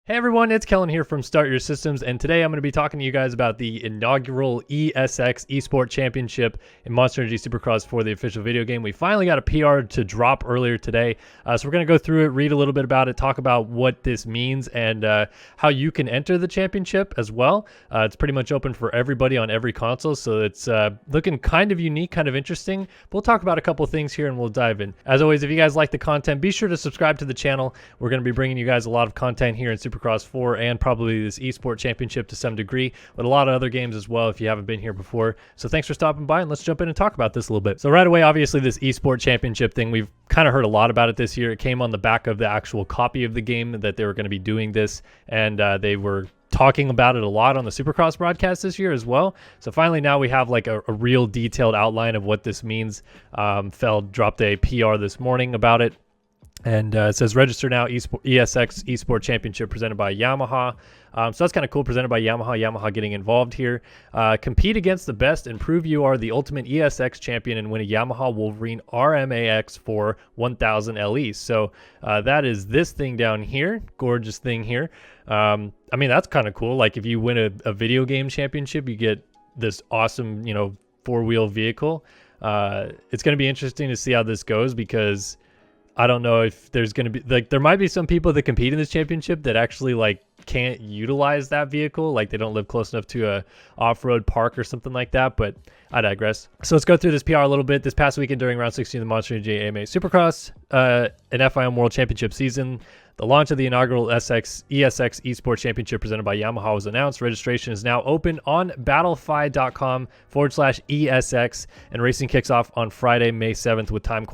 Hey everyone, it's Kellen here from Start Your Systems, and today I'm going to be talking to you guys about the inaugural eSX eSport Championship in Monster Energy Supercross for the official video game. We finally got a PR to drop earlier today, so we're going to go through it, read a little bit about it, talk about what this means, and how you can enter the championship as well. It's pretty much open for everybody on every console, so it's looking kind of unique, kind of interesting. We'll talk about a couple of things here and we'll dive in. As always, if you guys like the content, be sure to subscribe to the channel. We're going to be bringing you guys a lot of content here in Supercross 4 and probably this eSport Championship to some degree, but a lot of other games as well if you haven't been here before. So thanks for stopping by, and let's jump in and talk about this a little bit. So right away, obviously this eSport Championship thing, we've kind of heard a lot about it this year. It came on the back of the actual copy of the game that they were going to be doing this, and they were talking about it a lot on the Supercross broadcast this year as well. So finally now we have like a real detailed outline of what this means. Feld dropped a PR this morning about it. And it says register now, eSX eSport Championship presented by Yamaha. So that's kind of cool, presented by Yamaha getting involved here. Compete against the best and prove you are the ultimate eSX champion and win a Yamaha Wolverine RMAX for 1000 LE. So that is this thing down here, gorgeous thing here. I mean, that's kind of cool. Like if you win a video game championship, you get this awesome, four-wheel vehicle. It's going to be interesting to see how this goes because I don't know if there's going to be there might be some people that compete in this championship that actually can't utilize that vehicle. Like they don't live close enough to a off-road park or something like that, but I digress. So let's go through this PR a little bit. This past weekend during round 16 of the Monster Energy Supercross, an FIM World Championship season, the launch of the inaugural eSX eSport Championship presented by Yamaha was announced. Registration is now open on battlefy.com/ESX, and racing kicks off on Friday, May 7th with time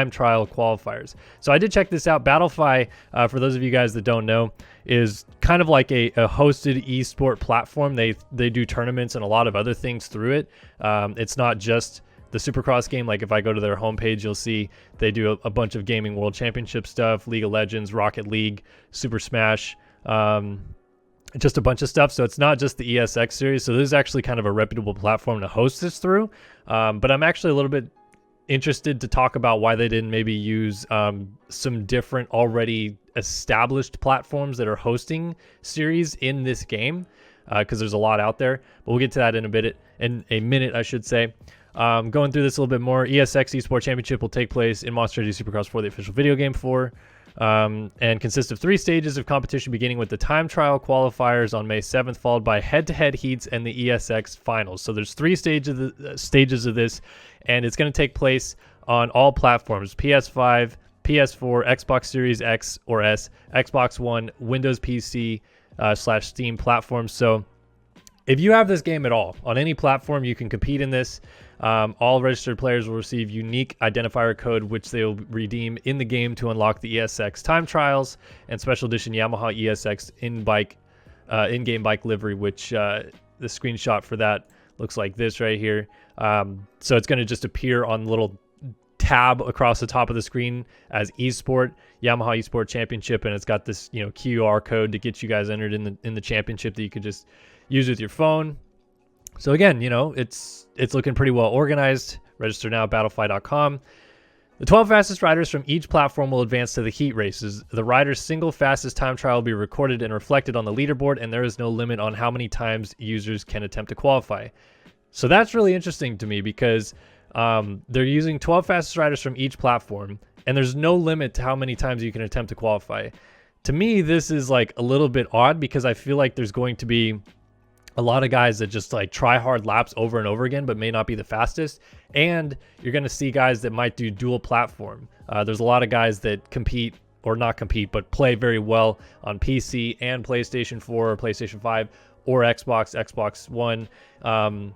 trial qualifiers. So I did check this out. Battlefy, for those of you guys that don't know, is kind of like a hosted esport platform. They do tournaments and a lot of other things through it. It's not just the Supercross game. Like if I go to their homepage, you'll see they do a bunch of gaming world championship stuff, League of Legends, Rocket League, Super Smash, just a bunch of stuff. So it's not just the eSX series. So this is actually kind of a reputable platform to host this through. But I'm actually a little bit interested to talk about why they didn't maybe use some different already established platforms that are hosting series in this game, because there's a lot out there. But we'll get to that in a minute, I should say. Going through this a little bit more, eSX eSport Championship will take place in Monster Energy Supercross for the official video game 4, and consists of 3 stages of competition, beginning with the time trial qualifiers on May 7th, followed by head-to-head heats and the eSX finals. So there's 3 stages of this, and it's going to take place on all platforms: PS5, PS4, Xbox Series X or S, Xbox One, Windows PC / Steam platforms. So if you have this game at all on any platform, you can compete in this. All registered players will receive unique identifier code, which they will redeem in the game to unlock the eSX time trials and special edition Yamaha eSX in-game bike livery, which the screenshot for that looks like this right here. So it's going to just appear on the little tab across the top of the screen as eSport, Yamaha eSport Championship, and it's got this QR code to get you guys entered in the championship that you could just use with your phone. So again, it's looking pretty well organized. Register now at battlefy.com. The 12 fastest riders from each platform will advance to the heat races. The rider's single fastest time trial will be recorded and reflected on the leaderboard, and there is no limit on how many times users can attempt to qualify. So that's really interesting to me because they're using 12 fastest riders from each platform, and there's no limit to how many times you can attempt to qualify. To me, this is a little bit odd because I feel like there's going to be a lot of guys that just try hard laps over and over again, but may not be the fastest. And you're going to see guys that might do dual platform. There's a lot of guys that compete, or not compete, but play very well on PC and PlayStation 4 or PlayStation 5 or Xbox One. So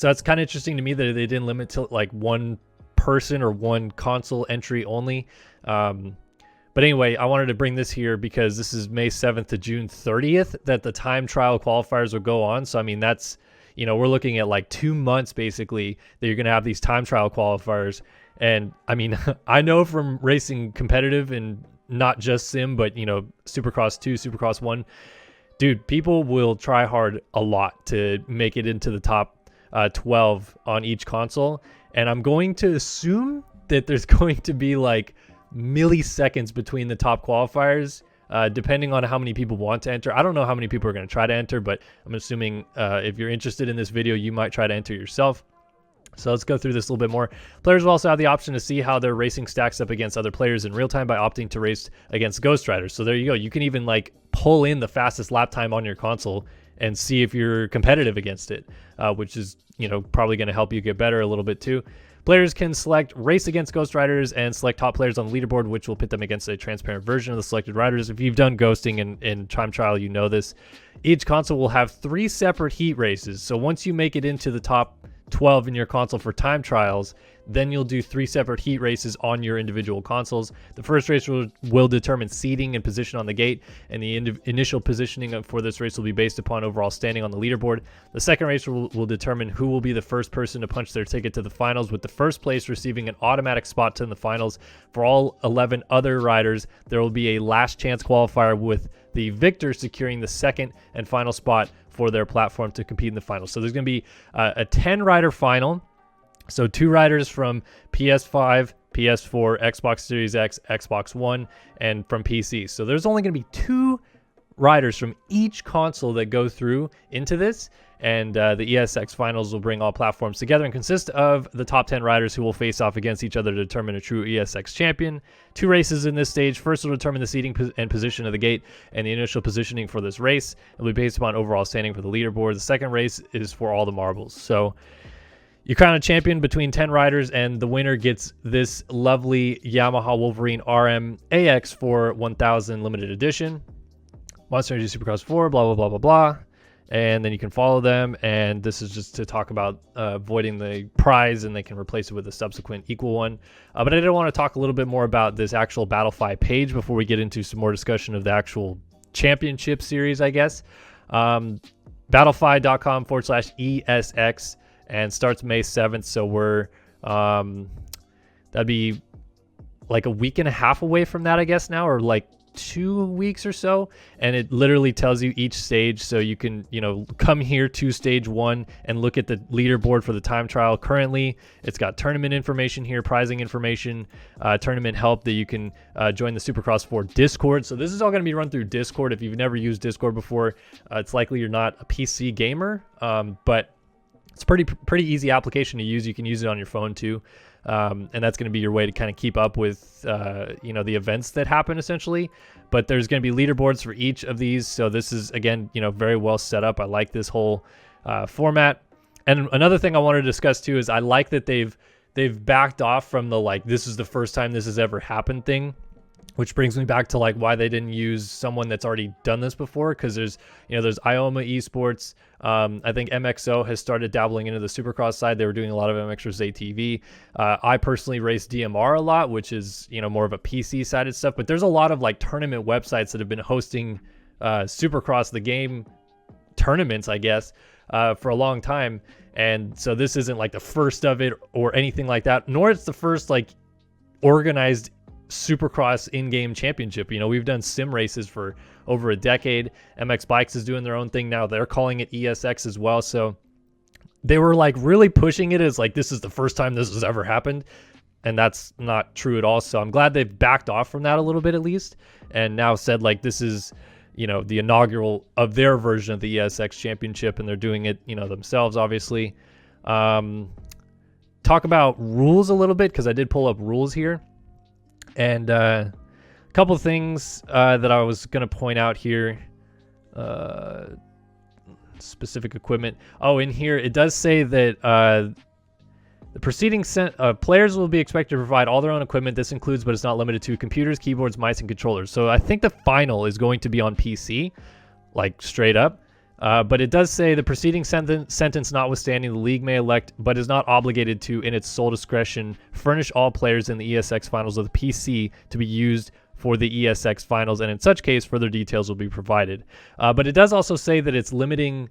that's kind of interesting to me that they didn't limit to one person or one console entry only. But anyway, I wanted to bring this here because this is May 7th to June 30th that the time trial qualifiers will go on. So, I mean, that's, we're looking at 2 months basically that you're going to have these time trial qualifiers. And I mean, I know from racing competitive and not just sim, but, Supercross 2, Supercross 1, dude, people will try hard a lot to make it into the top 12 on each console. And I'm going to assume that there's going to be milliseconds between the top qualifiers depending on how many people want to enter. I don't know how many people are going to try to enter, but I'm assuming if you're interested in this video, you might try to enter yourself. So let's go through this a little bit more. Players will also have the option to see how their racing stacks up against other players in real time by opting to race against Ghost Riders. So there you go. You can even like pull in the fastest lap time on your console and see if you're competitive against it, which is, you know, probably going to help you get better a little bit too. Players can select race against Ghost Riders and select top players on the leaderboard, which will pit them against a transparent version of the selected riders. If you've done ghosting in time trial, you know this. Each console will have 3 separate heat races. So once you make it into the top 12 in your console for time trials, then you'll do 3 separate heat races on your individual consoles. The first race will determine seating and position on the gate, and the initial positioning for this race will be based upon overall standing on the leaderboard. The second race will determine who will be the first person to punch their ticket to the finals, with the first place receiving an automatic spot to the finals. For all 11 other riders, there will be a last chance qualifier, with the victor securing the second and final spot for their platform to compete in the finals. So there's going to be a 10-rider final. So 2 riders from PS5, PS4, Xbox Series X, Xbox One, and from PC. So there's only going to be 2 riders from each console that go through into this. And the eSX finals will bring all platforms together and consist of the top 10 riders who will face off against each other to determine a true eSX champion. 2 races in this stage. First will determine the seating and position of the gate and the initial positioning for this race. It will be based upon overall standing for the leaderboard. The second race is for all the marbles. So you crown a champion between 10 riders, and the winner gets this lovely Yamaha Wolverine RM AX for 1000 limited edition. Monster Energy Supercross 4, blah, blah, blah, blah, blah. And then you can follow them, and this is just to talk about voiding the prize, and they can replace it with a subsequent equal one. But I did want to talk a little bit more about this actual Battlefy page before we get into some more discussion of the actual championship series, I guess. Battlefy.com/ESX, and starts May 7th. So we're that'd be like a week and a half away from that, I guess, now, or like 2 weeks or so. And it literally tells you each stage, so you can, you know, come here to stage 1 and look at the leaderboard for the time trial. Currently it's got tournament information here, prizing information, tournament help that you can join the Supercross 4 Discord. So this is all going to be run through Discord. If you've never used Discord before, it's likely you're not a PC gamer, but it's a pretty easy application to use. You can use it on your phone too. And that's going to be your way to kind of keep up with, you know, the events that happen essentially. But there's going to be leaderboards for each of these. So this is, again, you know, very well set up. I like this whole format. And another thing I wanted to discuss too is I like that they've backed off from the, like, this is the first time this has ever happened thing. Which brings me back to like why they didn't use someone that's already done this before, because there's Ioma eSports. I think MXO has started dabbling into the Supercross side. They were doing a lot of MX vs ATV. I personally race DMR a lot, which is, you know, more of a PC sided stuff. But there's a lot of like tournament websites that have been hosting Supercross the game tournaments, I guess, for a long time. And so this isn't like the first of it or anything like that, nor it's the first like organized Supercross in-game championship. You know, we've done sim races for over a decade. MX Bikes is doing their own thing now. They're calling it eSX as well. So they were like really pushing it as like, this is the first time this has ever happened. And that's not true at all. So I'm glad they've backed off from that a little bit at least. And now said like, this is, you know, the inaugural of their version of the eSX championship. And they're doing it, you know, themselves, obviously. Talk about rules a little bit, because I did pull up rules here. And a couple of things that I was going to point out here. Specific equipment. Oh, in here, it does say that the preceding players will be expected to provide all their own equipment. This includes, but it's not limited to, computers, keyboards, mice, and controllers. So I think the final is going to be on PC, like straight up. But it does say the preceding sentence notwithstanding, the league may elect, but is not obligated to, in its sole discretion, furnish all players in the eSX finals with a PC to be used for the eSX finals, and in such case, further details will be provided. But it does also say that it's limiting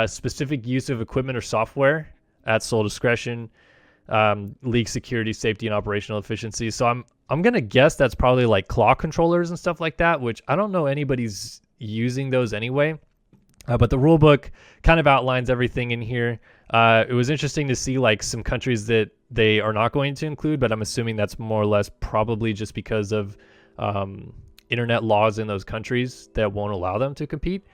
specific use of equipment or software at sole discretion, league security, safety, and operational efficiency. So I'm gonna guess that's probably like claw controllers and stuff like that, which I don't know anybody's using those anyway. But the rule book kind of outlines everything in here. It was interesting to see like some countries that they are not going to include, but I'm assuming that's more or less probably just because of internet laws in those countries that won't allow them to compete.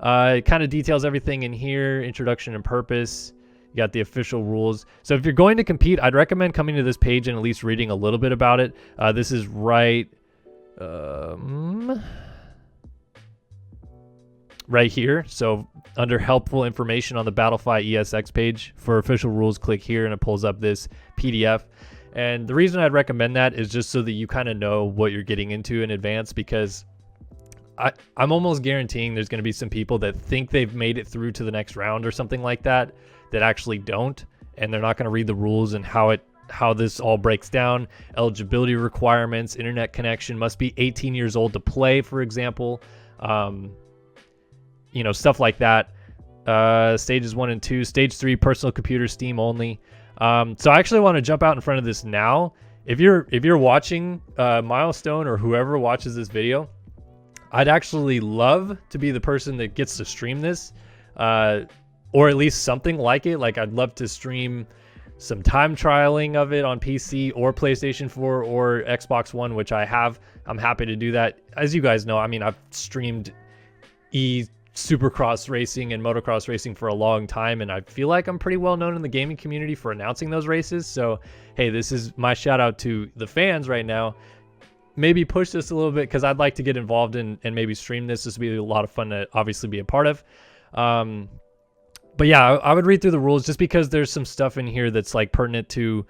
It kind of details everything in here, introduction and purpose. You got the official rules. So if you're going to compete, I'd recommend coming to this page and at least reading a little bit about it. This is right here. So under helpful information on the Battlefy eSX page for official rules, click here and it pulls up this PDF. And the reason I'd recommend that is just so that you kind of know what you're getting into in advance, because I'm almost guaranteeing there's going to be some people that think they've made it through to the next round or something like that actually don't, and they're not going to read the rules and how this all breaks down. Eligibility requirements, internet connection, must be 18 years old to play, for example. Stuff like that. Stages 1 and 2, stage 3 personal computer, Steam only. So I actually want to jump out in front of this now. If you're watching Milestone or whoever watches this video, I'd actually love to be the person that gets to stream this, or at least something like it. Like, I'd love to stream some time trialing of it on PC or PlayStation 4 or Xbox One, which I have. I'm happy to do that. As you guys know, I mean, I've streamed Supercross racing and motocross racing for a long time, and I feel like I'm pretty well known in the gaming community for announcing those races. So, hey, this is my shout out to the fans right now. Maybe push this a little bit, because I'd like to get involved in and maybe stream this. This would be a lot of fun to obviously be a part of. But yeah, I would read through the rules, just because there's some stuff in here that's like pertinent to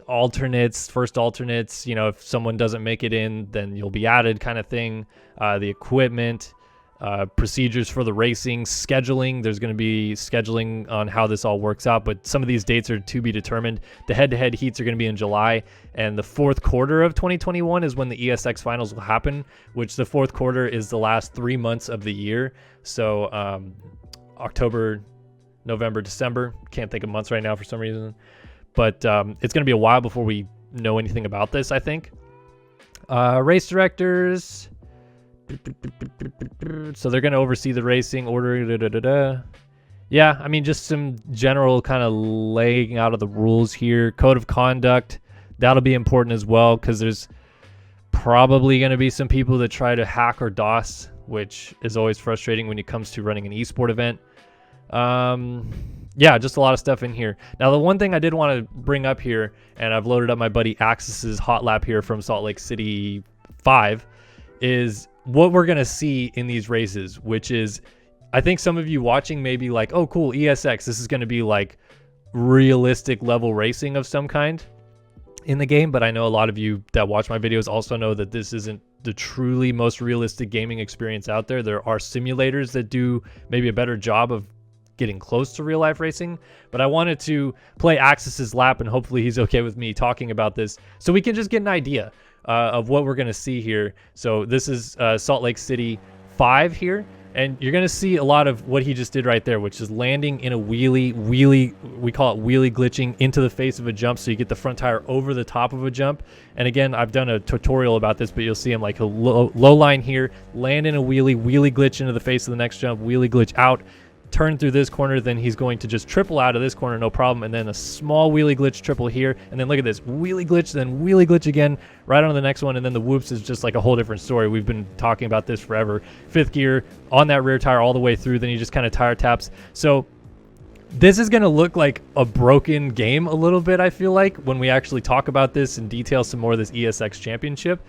alternates, first alternates. If someone doesn't make it in, then you'll be added, kind of thing. The equipment, procedures for the racing, scheduling. There's going to be scheduling on how this all works out, but some of these dates are to be determined. The head-to-head heats are going to be in July, and the fourth quarter of 2021 is when the eSX finals will happen, which the fourth quarter is the last 3 months of the year. So October, November, December. Can't think of months right now for some reason, but it's going to be a while before we know anything about this, I think. Race directors. So they're going to oversee the racing order. Yeah, I mean, just some general kind of laying out of the rules here. Code of conduct, that'll be important as well, because there's probably going to be some people that try to hack or DOS, which is always frustrating when it comes to running an eSport event. Yeah, just a lot of stuff in here. Now, the one thing I did want to bring up here, and I've loaded up my buddy Axis's hot lap here from Salt Lake City 5, is what we're going to see in these races, which is, I think some of you watching may be like, oh, cool, eSX, this is going to be like realistic level racing of some kind in the game. But I know a lot of you that watch my videos also know that this isn't the truly most realistic gaming experience out there. There are simulators that do maybe a better job of getting close to real life racing, but I wanted to play Axis's lap, and hopefully he's okay with me talking about this, so we can just get an idea of what we're going to see here. So this is Salt Lake City 5 here, and you're going to see a lot of what he just did right there, which is landing in a wheelie, we call it wheelie glitching, into the face of a jump, so you get the front tire over the top of a jump. And again, I've done a tutorial about this, but you'll see him like a low line here, land in a wheelie glitch into the face of the next jump, wheelie glitch out, turn through this corner, then he's going to just triple out of this corner, no problem, and then a small wheelie glitch triple here, and then look at this, wheelie glitch, then wheelie glitch again, right on the next one, and then the whoops is just like a whole different story. We've been talking about this forever. Fifth gear on that rear tire all the way through, then he just kind of tire taps. So this is going to look like a broken game a little bit, I feel like, when we actually talk about this and detail some more of this eSX championship,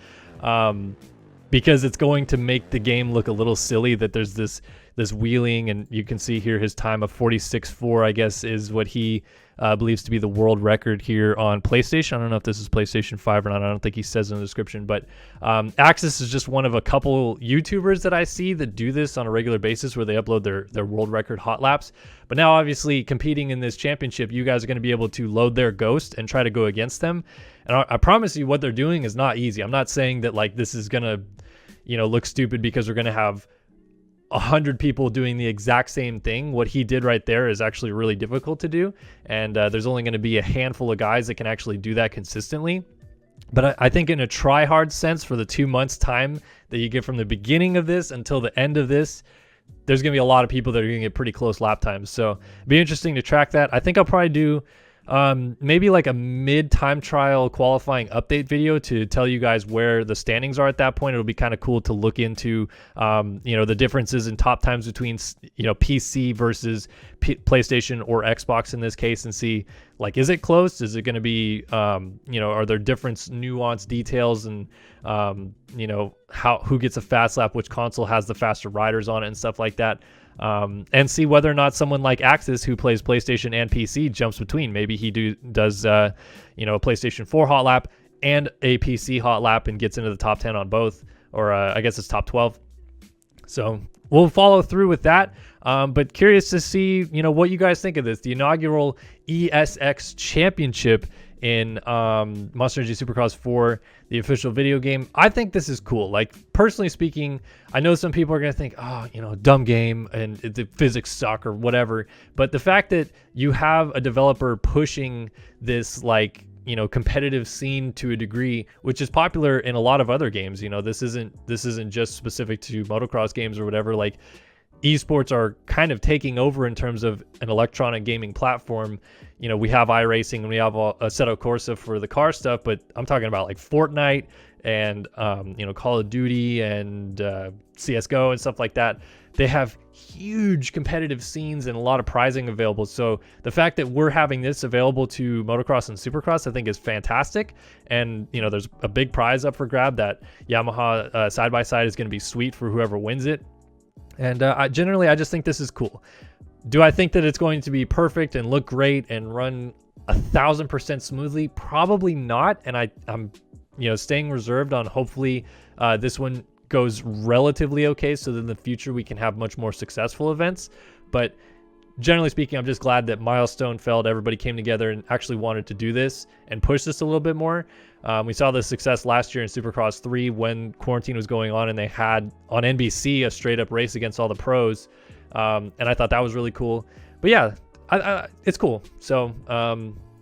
because it's going to make the game look a little silly that there's this wheeling, and you can see here his time of 46.4, I guess, is what he believes to be the world record here on PlayStation. I don't know if this is PlayStation 5 or not. I don't think he says in the description, but Axis is just one of a couple YouTubers that I see that do this on a regular basis, where they upload their world record hot laps. But now, obviously, competing in this championship, you guys are going to be able to load their Ghost and try to go against them. And I promise you, what they're doing is not easy. I'm not saying that like this is going to, look stupid because we're going to have 100 people doing the exact same thing. What he did right there is actually really difficult to do, and there's only going to be a handful of guys that can actually do that consistently. But I think in a try-hard sense, for the 2 months time that you get from the beginning of this until the end of this, there's going to be a lot of people that are going to get pretty close lap times. So it'd be interesting to track that. I think I'll probably do maybe like a mid time trial qualifying update video to tell you guys where the standings are at that point. It'll be kind of cool to look into, the differences in top times between, PC versus PlayStation or Xbox in this case, and see, like, is it close? Is it going to be, are there different nuanced details, and, who gets a fast lap, which console has the faster riders on it and stuff like that. And see whether or not someone like Axis, who plays PlayStation and PC, jumps between. Maybe he does a PlayStation 4 hot lap and a PC hot lap and gets into the top 10 on both, or I guess it's top 12. So we'll follow through with that. But curious to see, what you guys think of this, the inaugural eSX Championship in Monster Energy Supercross 4, the official video game. I think this is cool. Like, personally speaking, I know some people are going to think, dumb game and the physics suck or whatever. But the fact that you have a developer pushing this, like, competitive scene to a degree, which is popular in a lot of other games. This isn't just specific to motocross games or whatever. Like, esports are kind of taking over in terms of an electronic gaming platform. We have iRacing and we have Assetto Corsa for the car stuff, but I'm talking about like Fortnite and Call of Duty and CSGO and stuff like that. They have huge competitive scenes and a lot of prizing available. So the fact that we're having this available to motocross and supercross, I think, is fantastic. And there's a big prize up for grab. That Yamaha side-by-side is going to be sweet for whoever wins it. And I just think this is cool. Do I think that it's going to be perfect and look great and run 1,000% smoothly? Probably not. And I'm staying reserved on, hopefully this one goes relatively okay, so that in the future we can have much more successful events. But generally speaking, I'm just glad that Milestone felt everybody came together and actually wanted to do this and push this a little bit more. We saw the success last year in Supercross 3 when quarantine was going on, and they had on NBC a straight up race against all the pros. And I thought that was really cool. But yeah, it's cool. So,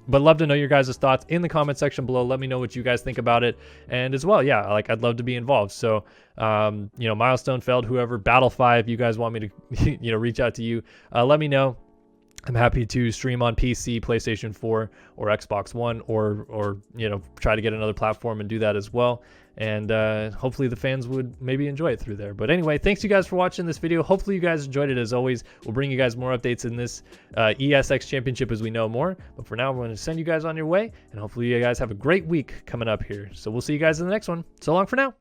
but love to know your guys' thoughts in the comment section below. Let me know what you guys think about it. And as well, yeah, like, I'd love to be involved. So, Milestone Feld, whoever, Battle 5, you guys want me to, reach out to you, let me know. I'm happy to stream on PC, PlayStation 4, or Xbox One, or try to get another platform and do that as well. And hopefully the fans would maybe enjoy it through there. But anyway, thanks you guys for watching this video. Hopefully you guys enjoyed it. As always, we'll bring you guys more updates in this eSX Championship as we know more. But for now, we're going to send you guys on your way, and hopefully you guys have a great week coming up here. So we'll see you guys in the next one. So long for now.